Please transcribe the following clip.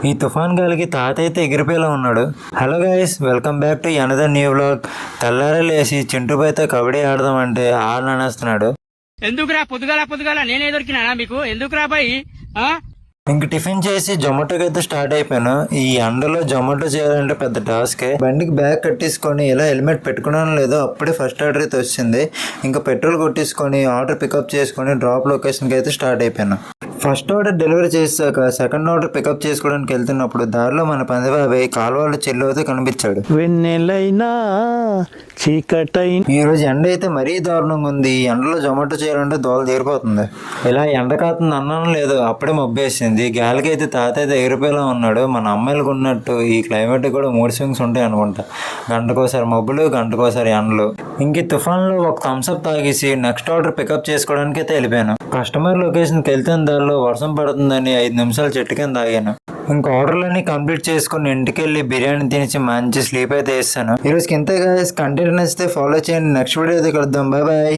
ఈ తుఫాన్ గాలికి తాత అయితే ఎగిరిపోయేలా ఉన్నాడు. Hello guys, welcome back to another new vlog. తెల్లారే లేసి చింటూపైతో కబడ్డీ ఆడదామంటే ఆడనేస్తున్నాడు. ఎందుకురా పొద్దుగాల పొద్దుగాల నేనే దొరికినా మీకు? ఎందుకురా బాయ్? ఇంక టిఫిన్ చేసి జొమాటోకి అయితే స్టార్ట్ అయిపోయాను. ఈ ఎండలో జొమాటో చేయాలంటే పెద్ద టాస్కే. బండికి బ్యాగ్ కట్టేసుకొని ఇలా హెల్మెట్ పెట్టుకున్నాను లేదో అప్పుడే ఫస్ట్ ఆర్డర్ అయితే వచ్చింది. ఇంకా పెట్రోల్ కొట్టేసుకొని ఆర్డర్ పికప్ చేసుకొని డ్రాప్ లొకేషన్కి అయితే స్టార్ట్ అయిపోయాను. ఫస్ట్ ఆర్డర్ డెలివరీ చేశాక సెకండ్ ఆర్డర్ పికప్ చేసుకోవడానికి వెళ్తున్నప్పుడు దారిలో మన పందిబాబాయ్ కాలువలో చెల్లు కనిపించాడు. వెన్నెలైనా చీకటైన ఈ రోజు ఎండ అయితే మరీ దారుణంగా ఉంది. ఈ ఎండలో జొమాటో చేయాలంటే దోల తీరిపోతుంది. ఇలా ఎండ కాతుంది అన్నాను లేదు, అప్పుడే మబ్బేసింది. గాలికి అయితే తాత అయితే ఎగిరిపోయేలా ఉన్నాడు. మన అమ్మాయిలకు ఉన్నట్టు ఈ క్లైమేట్ కూడా మూడు స్వింగ్స్ ఉంటాయి అనుకుంటా. గంటకోసారి మబ్బులు, గంటకోసారి ఎండలు. ఇంక తుఫాన్లో ఒక థమ్స్అప్ తాగేసి నెక్స్ట్ ఆర్డర్ పికప్ చేసుకోవడానికి అయితే వెళ్ళిపోయాను. కస్టమర్ లొకేషన్కి వెళ్తున్న దారిలో వర్షం పడుతుందని 5 నిమిషాలు చెట్టు కింద తాగాను. ఇంకా ఆర్డర్లన్నీ కంప్లీట్ చేసుకుని ఇంటికి వెళ్ళి బిర్యానీ తినేసి మంచి స్లీప్ అయితే వేస్తాను. ఈరోజుకి ఇంతే గాయ్స్. కంటెంట్ నచ్చితే ఫాలో చేయండి. నెక్స్ట్ వీడియో అయితే కలుద్దాం. Bye bye.